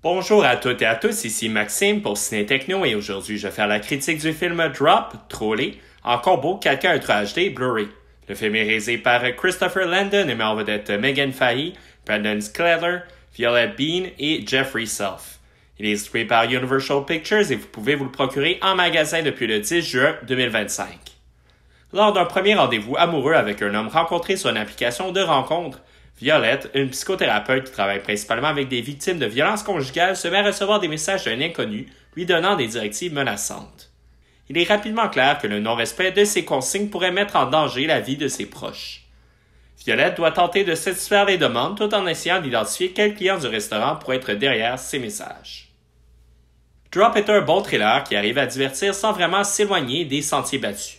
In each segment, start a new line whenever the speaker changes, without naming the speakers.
Bonjour à toutes et à tous, ici Maxime pour Ciné Techno et aujourd'hui je vais faire la critique du film Drop, Trolley, en combo 4K Ultra HD Blu-ray. Le film est réalisé par Christopher Landon et met en vedette Megan Fahey, Brandon Sclater, Violet Bean et Jeffrey Self. Il est distribué par Universal Pictures et vous pouvez vous le procurer en magasin depuis le 10 juin 2025. Lors d'un premier rendez-vous amoureux avec un homme rencontré sur une application de rencontre, Violette, une psychothérapeute qui travaille principalement avec des victimes de violences conjugales, se met à recevoir des messages d'un inconnu lui donnant des directives menaçantes. Il est rapidement clair que le non-respect de ces consignes pourrait mettre en danger la vie de ses proches. Violette doit tenter de satisfaire les demandes tout en essayant d'identifier quel client du restaurant pourrait être derrière ces messages. Drop est un bon thriller qui arrive à divertir sans vraiment s'éloigner des sentiers battus.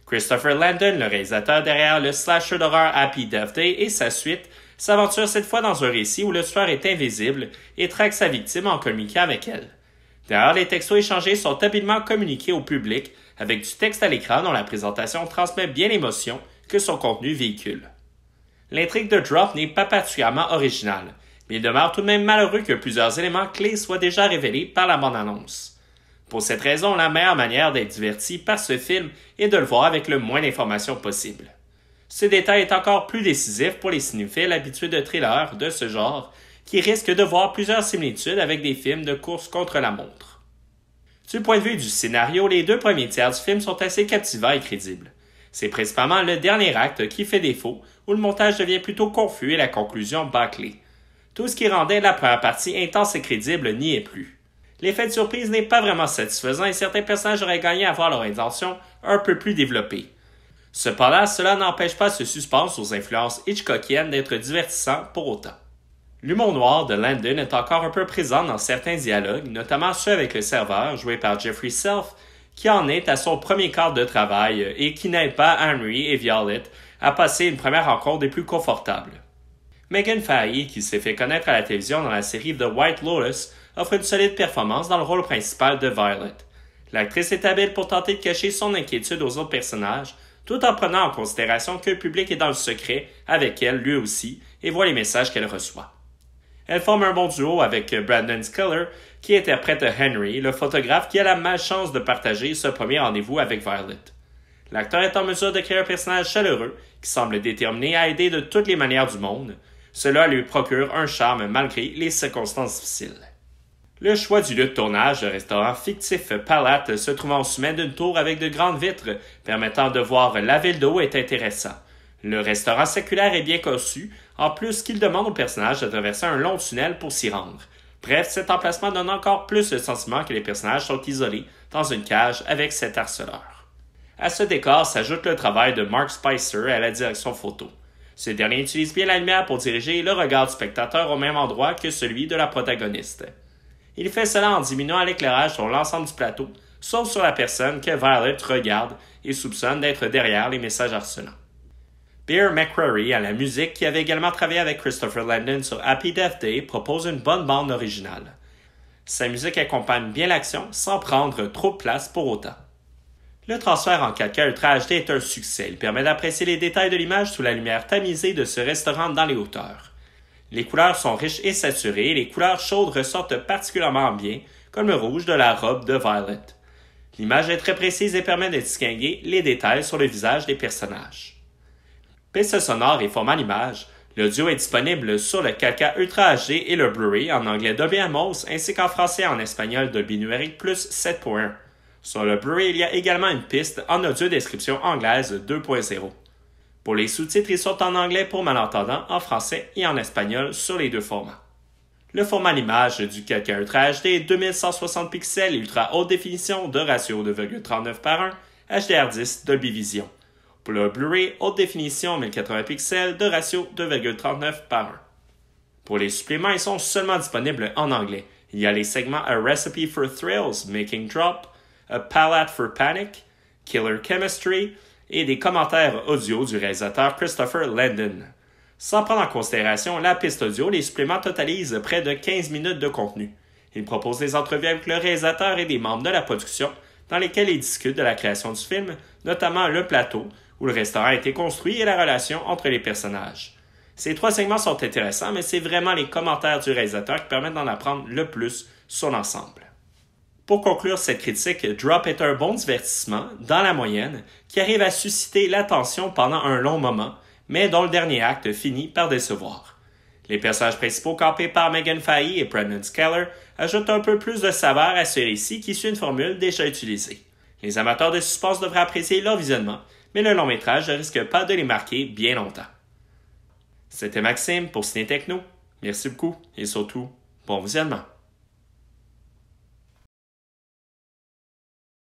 Christopher Landon, le réalisateur derrière le slasher d'horreur Happy Death Day et sa suite, s'aventure cette fois dans un récit où le tueur est invisible et traque sa victime en communiquant avec elle. D'ailleurs, les textos échangés sont habilement communiqués au public avec du texte à l'écran dont la présentation transmet bien l'émotion que son contenu véhicule. L'intrigue de Drop n'est pas particulièrement originale, mais il demeure tout de même malheureux que plusieurs éléments clés soient déjà révélés par la bande-annonce. Pour cette raison, la meilleure manière d'être diverti par ce film est de le voir avec le moins d'informations possible. Ce détail est encore plus décisif pour les cinéphiles habitués de thrillers de ce genre qui risquent de voir plusieurs similitudes avec des films de course contre la montre. Du point de vue du scénario, les deux premiers tiers du film sont assez captivants et crédibles. C'est principalement le dernier acte qui fait défaut, où le montage devient plutôt confus et la conclusion bâclée. Tout ce qui rendait la première partie intense et crédible n'y est plus. L'effet de surprise n'est pas vraiment satisfaisant et certains personnages auraient gagné à voir leur intention un peu plus développée. Cependant, cela n'empêche pas ce suspense aux influences hitchcockiennes d'être divertissant pour autant. L'humour noir de Landon est encore un peu présent dans certains dialogues, notamment ceux avec le serveur, joué par Jeffrey Self, qui en est à son premier quart de travail et qui n'aide pas Henry et Violet à passer une première rencontre des plus confortables. Megan Fahey, qui s'est fait connaître à la télévision dans la série The White Lotus, offre une solide performance dans le rôle principal de Violet. L'actrice est habile pour tenter de cacher son inquiétude aux autres personnages, tout en prenant en considération que le public est dans le secret avec elle lui aussi et voit les messages qu'elle reçoit. Elle forme un bon duo avec Brandon Sclater, qui interprète Henry, le photographe qui a la malchance de partager ce premier rendez-vous avec Violet. L'acteur est en mesure de créer un personnage chaleureux qui semble déterminé à aider de toutes les manières du monde. Cela lui procure un charme malgré les circonstances difficiles. Le choix du lieu de tournage, le restaurant fictif Palate, se trouvant au sommet d'une tour avec de grandes vitres permettant de voir la ville d'eau, est intéressant. Le restaurant séculaire est bien conçu, en plus qu'il demande au personnage de traverser un long tunnel pour s'y rendre. Bref, cet emplacement donne encore plus le sentiment que les personnages sont isolés dans une cage avec cet harceleur. À ce décor s'ajoute le travail de Mark Spicer à la direction photo. Ce dernier utilise bien la lumière pour diriger le regard du spectateur au même endroit que celui de la protagoniste. Il fait cela en diminuant l'éclairage sur l'ensemble du plateau, sauf sur la personne que Violet regarde et soupçonne d'être derrière les messages harcelants. Bear McCreary, à la musique, qui avait également travaillé avec Christopher Landon sur Happy Death Day, propose une bonne bande originale. Sa musique accompagne bien l'action sans prendre trop de place pour autant. Le transfert en 4K Ultra HD est un succès. Il permet d'apprécier les détails de l'image sous la lumière tamisée de ce restaurant dans les hauteurs. Les couleurs sont riches et saturées et les couleurs chaudes ressortent particulièrement bien, comme le rouge de la robe de Violet. L'image est très précise et permet de distinguer les détails sur le visage des personnages. Piste sonore et format d'image, l'audio est disponible sur le 4K Ultra HD et le Blu-ray en anglais Dolby Atmos ainsi qu'en français et en espagnol Dolby Numérique plus 7.1. Sur le Blu-ray, il y a également une piste en audio description anglaise 2.0. Pour les sous-titres, ils sont en anglais pour malentendants, en français et en espagnol sur les deux formats. Le format d'image du 4K Ultra HD est 2160 pixels ultra haute définition de ratio 2,39 par 1, HDR10 Dolby Vision. Pour le Blu-ray, haute définition 1080 pixels de ratio 2,39 par 1. Pour les suppléments, ils sont seulement disponibles en anglais. Il y a les segments A Recipe for Thrills, Making Drop, A Palette for Panic, Killer Chemistry et des commentaires audio du réalisateur Christopher Landon. Sans prendre en considération la piste audio, les suppléments totalisent près de 15 minutes de contenu. Il propose des entrevues avec le réalisateur et des membres de la production dans lesquelles il discute de la création du film, notamment le plateau, où le restaurant a été construit et la relation entre les personnages. Ces 3 segments sont intéressants, mais c'est vraiment les commentaires du réalisateur qui permettent d'en apprendre le plus sur l'ensemble. Pour conclure cette critique, Drop est un bon divertissement, dans la moyenne, qui arrive à susciter l'attention pendant un long moment, mais dont le dernier acte finit par décevoir. Les personnages principaux campés par Megan Fahy et Brendan Skeller ajoutent un peu plus de saveur à ce récit qui suit une formule déjà utilisée. Les amateurs de suspense devraient apprécier leur visionnement, mais le long métrage ne risque pas de les marquer bien longtemps. C'était Maxime pour Ciné Techno. Merci beaucoup et surtout, bon visionnement.